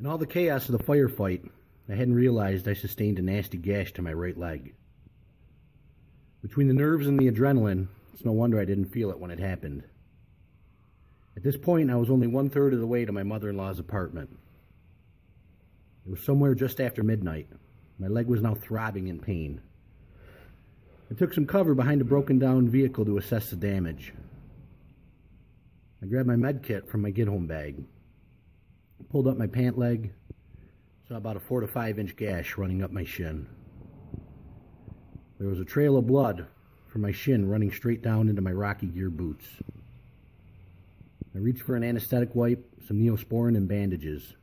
In all the chaos of the firefight, I hadn't realized I sustained a nasty gash to my right leg. Between the nerves and the adrenaline, it's no wonder I didn't feel it when it happened. At this point, I was only 1/3 of the way to my mother-in-law's apartment. It was somewhere just after midnight. My leg was now throbbing in pain. I took some cover behind a broken-down vehicle to assess the damage. I grabbed my med kit from my get-home bag, pulled up my pant leg, saw about a 4 to 5 inch gash running up my shin. There was a trail of blood from my shin running straight down into my Rocky Gear boots. I reached for an anesthetic wipe, some Neosporin, and bandages.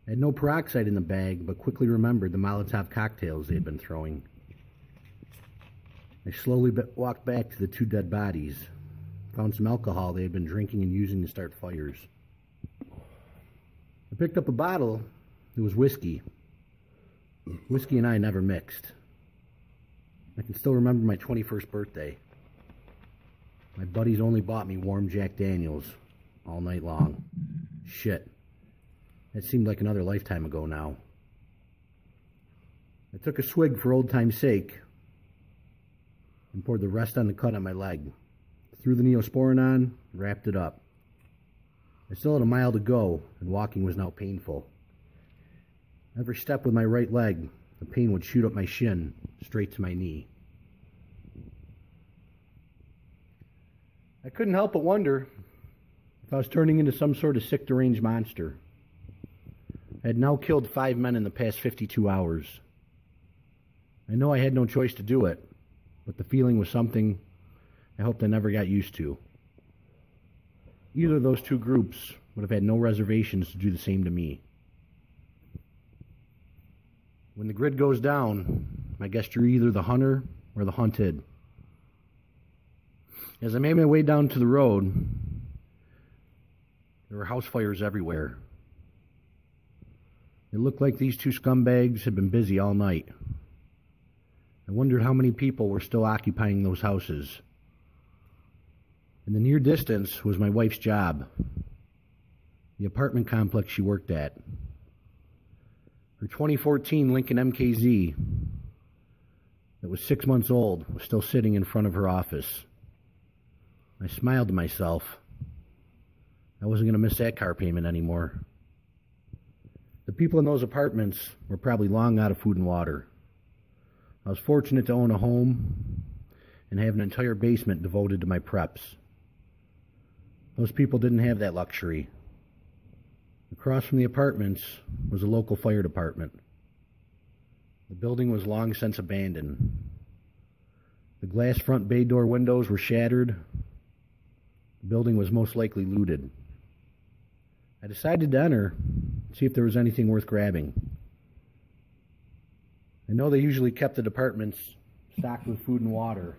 I had no peroxide in the bag, but quickly remembered the Molotov cocktails they had been throwing. I slowly walked back to the 2 dead bodies, found some alcohol they had been drinking and using to start fires. I picked up a bottle. It was whiskey. Whiskey and I never mixed. I can still remember my 21st birthday. My buddies only bought me warm Jack Daniels all night long. Shit. That seemed like another lifetime ago now. I took a swig for old time's sake and poured the rest on the cut on my leg. Threw the Neosporin on, wrapped it up. I still had a mile to go, and walking was now painful. Every step with my right leg, the pain would shoot up my shin, straight to my knee. I couldn't help but wonder if I was turning into some sort of sick, deranged monster. I had now killed 5 men in the past 52 hours. I know I had no choice to do it, but the feeling was something I hoped I never got used to. Either of those 2 groups would have had no reservations to do the same to me. When the grid goes down, I guess you're either the hunter or the hunted. As I made my way down to the road, there were house fires everywhere. It looked like these 2 scumbags had been busy all night. I wondered how many people were still occupying those houses. In the near distance was my wife's job, the apartment complex she worked at. Her 2014 Lincoln MKZ, that was 6 months old, was still sitting in front of her office. I smiled to myself. I wasn't going to miss that car payment anymore. The people in those apartments were probably long out of food and water. I was fortunate to own a home and have an entire basement devoted to my preps. Those people didn't have that luxury. Across from the apartments was a local fire department. The building was long since abandoned. The glass front bay door windows were shattered. The building was most likely looted. I decided to enter and see if there was anything worth grabbing. I know they usually kept the departments stocked with food and water,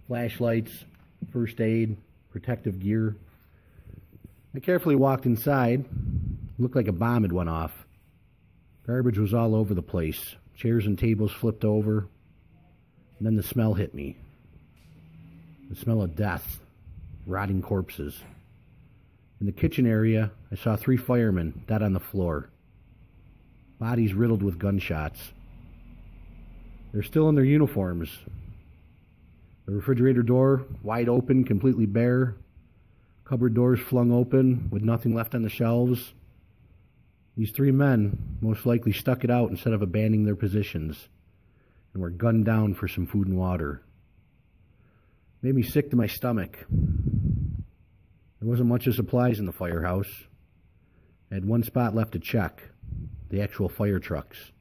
flashlights, first aid, protective gear. I carefully walked inside. It looked like a bomb had went off. Garbage was all over the place. Chairs and tables flipped over. And then the smell hit me. The smell of death, rotting corpses. In the kitchen area, I saw 3 firemen dead on the floor. Bodies riddled with gunshots. They're still in their uniforms. The refrigerator door wide open, completely bare. Cupboard doors flung open with nothing left on the shelves. These 3 men most likely stuck it out instead of abandoning their positions and were gunned down for some food and water. It made me sick to my stomach. There wasn't much of supplies in the firehouse. I had 1 spot left to check, the actual fire trucks.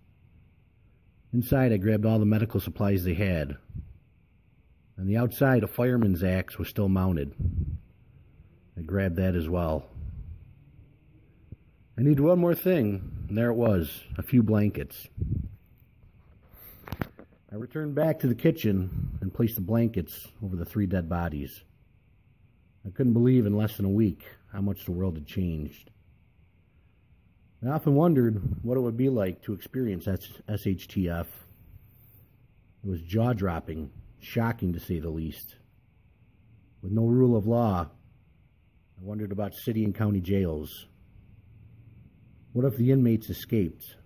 Inside, I grabbed all the medical supplies they had. On the outside, a fireman's axe was still mounted. I grabbed that as well. I needed one more thing, and there it was, a few blankets. I returned back to the kitchen and placed the blankets over the 3 dead bodies. I couldn't believe in less than a week how much the world had changed. I often wondered what it would be like to experience SHTF. It was jaw-dropping, shocking to say the least. With no rule of law, I wondered about city and county jails. What if the inmates escaped?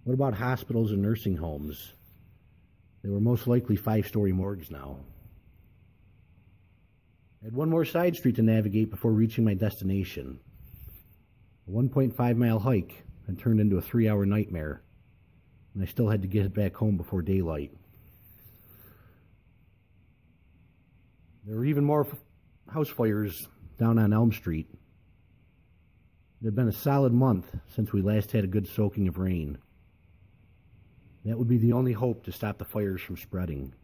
What about hospitals and nursing homes? They were most likely 5-story morgues now. I had one more side street to navigate before reaching my destination. A 1.5-mile hike had turned into a 3-hour nightmare, and I still had to get back home before daylight. There were even more house fires down on Elm Street. It had been a solid month since we last had a good soaking of rain. That would be the only hope to stop the fires from spreading.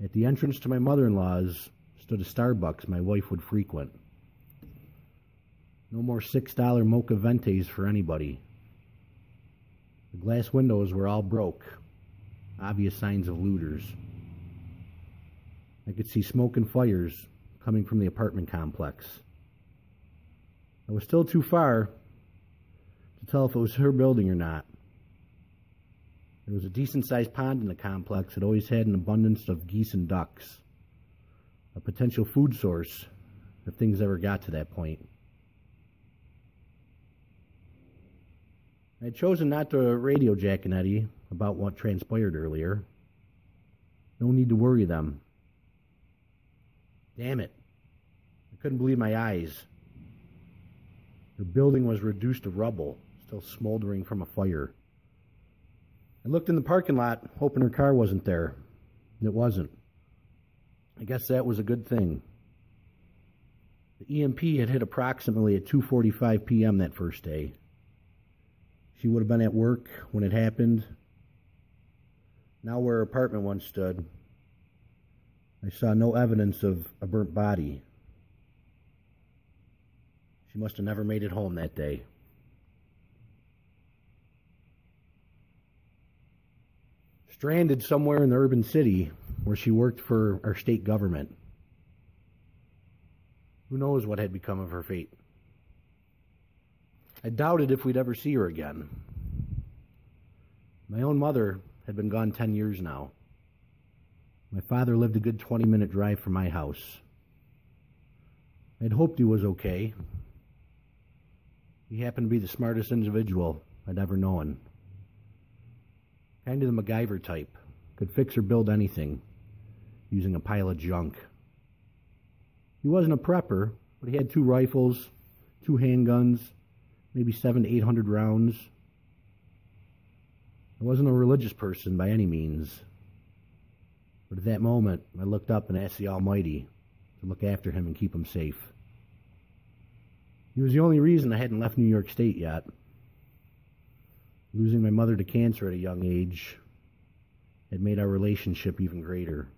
At the entrance to my mother-in-law's stood a Starbucks my wife would frequent. No more $6 mocha ventes for anybody. The glass windows were all broke, obvious signs of looters. I could see smoke and fires coming from the apartment complex. I was still too far to tell if it was her building or not. There was a decent-sized pond in the complex that always had an abundance of geese and ducks, a potential food source if things ever got to that point. I had chosen not to radio Jack and Eddie about what transpired earlier. No need to worry them. Damn it. I couldn't believe my eyes. Their building was reduced to rubble, still smoldering from a fire. I looked in the parking lot, hoping her car wasn't there. It wasn't. I guess that was a good thing. The EMP had hit approximately at 2:45 p.m. that first day. She would have been at work when it happened. Now where her apartment once stood, I saw no evidence of a burnt body. She must have never made it home that day. Stranded somewhere in the urban city where she worked for our state government. Who knows what had become of her fate? I doubted if we'd ever see her again. My own mother had been gone 10 years now. My father lived a good 20-minute drive from my house. I'd hoped he was okay. He happened to be the smartest individual I'd ever known. Kind of the MacGyver type. Could fix or build anything using a pile of junk. He wasn't a prepper, but he had 2 rifles, 2 handguns, maybe 700 to 800 rounds. I wasn't a religious person by any means. But at that moment, I looked up and asked the Almighty to look after him and keep him safe. He was the only reason I hadn't left New York State yet. Losing my mother to cancer at a young age had made our relationship even greater.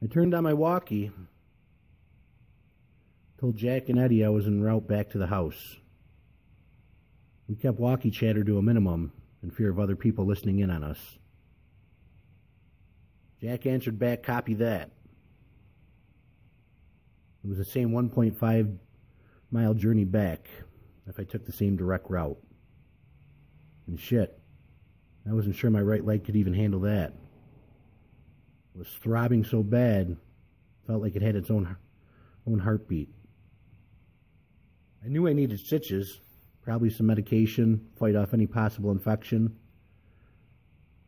I turned on my walkie, told Jack and Eddie I was en route back to the house. We kept walkie chatter to a minimum in fear of other people listening in on us. Jack answered back, "Copy that." It was the same 1.5-mile journey back if I took the same direct route. And shit, I wasn't sure my right leg could even handle that. It was throbbing so bad, felt like it had its own heartbeat. I knew I needed stitches, probably some medication, fight off any possible infection.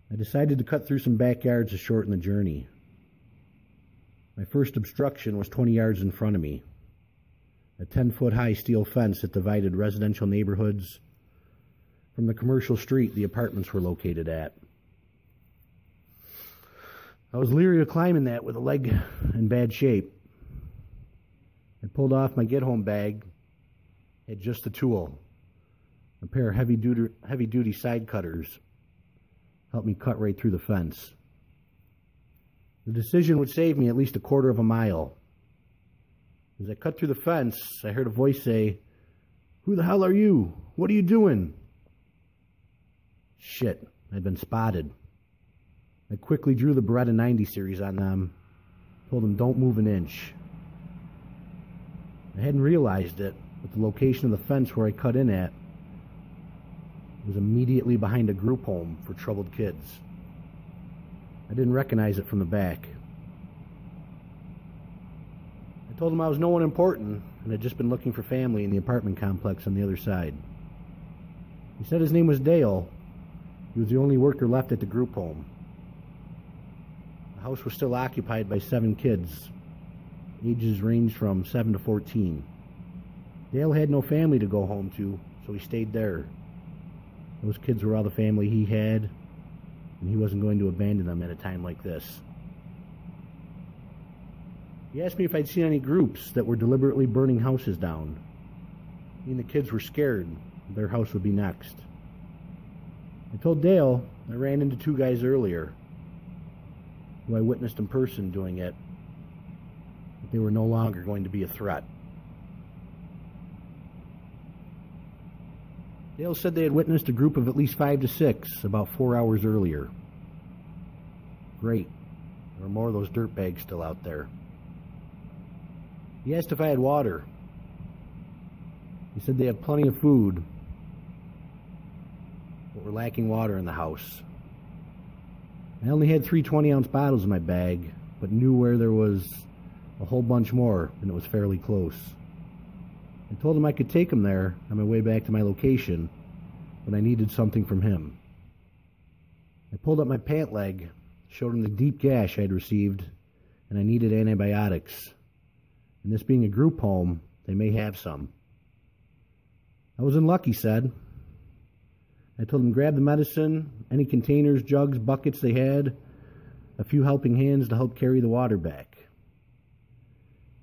I decided to cut through some backyards to shorten the journey. My first obstruction was 20 yards in front of me. A 10-foot-high steel fence that divided residential neighborhoods from the commercial street the apartments were located at. I was leery of climbing that with a leg in bad shape. I pulled off my get-home bag, had just the tool, a pair of heavy-duty side cutters. Helped me cut right through the fence. The decision would save me at least a quarter of a mile. As I cut through the fence, I heard a voice say, "Who the hell are you? What are you doing?" Shit, I'd been spotted. I quickly drew the Beretta 90 series on them, told them don't move an inch. I hadn't realized it, but the location of the fence where I cut in at was immediately behind a group home for troubled kids. I didn't recognize it from the back. I told them I was no one important and had just been looking for family in the apartment complex on the other side. He said his name was Dale. He was the only worker left at the group home. The house was still occupied by 7 kids. Ages ranged from 7 to 14. Dale had no family to go home to, so he stayed there. Those kids were all the family he had, and he wasn't going to abandon them at a time like this. He asked me if I'd seen any groups that were deliberately burning houses down. He and the kids were scared their house would be next. I told Dale I ran into 2 guys earlier who I witnessed in person doing it, but they were no longer going to be a threat. Dale said they had witnessed a group of at least 5 to 6 about 4 hours earlier. Great. There were more of those dirt bags still out there. He asked if I had water. He said they had plenty of food, but were lacking water in the house. I only had 3 20-ounce bottles in my bag, but knew where there was a whole bunch more, and it was fairly close. I told him I could take him there on my way back to my location, but I needed something from him. I pulled up my pant leg, showed him the deep gash I had received, and I needed antibiotics. And this being a group home, they may have some. I was in luck, he said. I told him grab the medicine, any containers, jugs, buckets they had, a few helping hands to help carry the water back.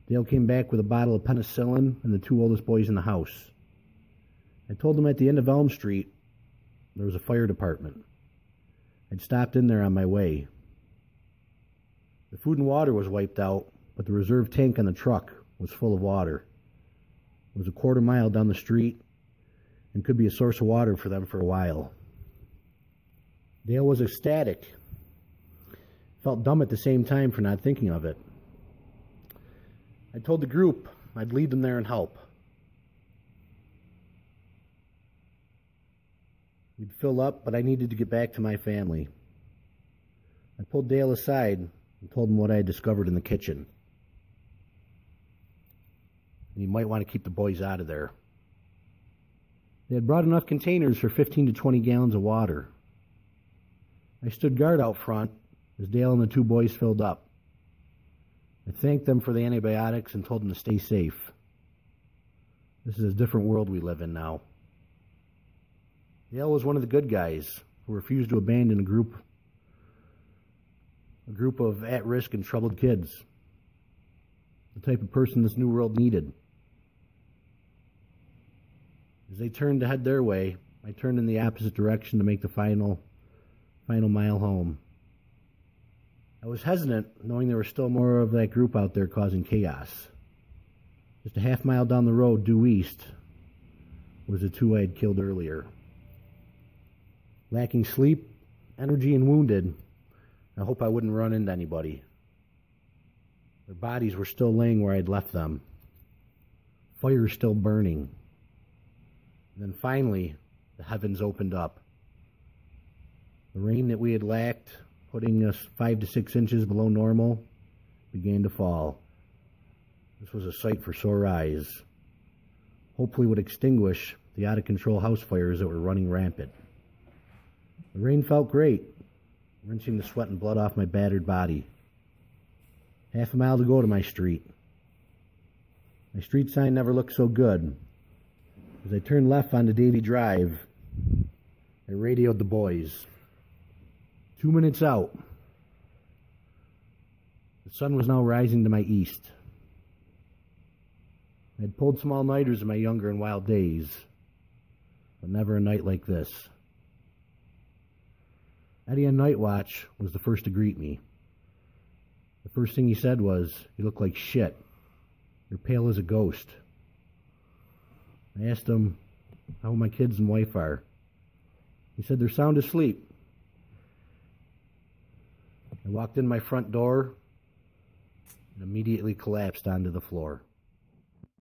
Dale came back with a bottle of penicillin and the 2 oldest boys in the house. I told them at the end of Elm Street there was a fire department. I'd stopped in there on my way. The food and water was wiped out, but the reserve tank on the truck was full of water. It was a quarter mile down the street and could be a source of water for them for a while. Dale was ecstatic. Felt dumb at the same time for not thinking of it. I told the group I'd lead them there and help. We'd fill up, but I needed to get back to my family. I pulled Dale aside and told him what I had discovered in the kitchen. And you might want to keep the boys out of there. They had brought enough containers for 15 to 20 gallons of water. I stood guard out front as Dale and the 2 boys filled up. I thanked them for the antibiotics and told them to stay safe. This is a different world we live in now. Dale was one of the good guys who refused to abandon a group of at-risk and troubled kids. The type of person this new world needed. As they turned to head their way, I turned in the opposite direction to make the final mile home. I was hesitant, knowing there was still more of that group out there causing chaos. Just a half mile down the road, due east, was the 2 I had killed earlier. Lacking sleep, energy, and wounded, I hope I wouldn't run into anybody. Their bodies were still laying where I'd left them. Fire still burning. And then finally, the heavens opened up. The rain that we had lacked, putting us 5 to 6 inches below normal, began to fall. This was a sight for sore eyes. Hopefully would extinguish the out-of-control house fires that were running rampant. The rain felt great, rinsing the sweat and blood off my battered body. Half a mile to go to my street. My street sign never looked so good. As I turned left onto Davy Drive, I radioed the boys. 2 minutes out. The sun was now rising to my east. I had pulled some all-nighters in my younger and wild days, but never a night like this. Eddie on night watch was the first to greet me. The first thing he said was, "You look like shit. You're pale as a ghost." I asked him how my kids and wife are. He said they're sound asleep. I walked in my front door and immediately collapsed onto the floor.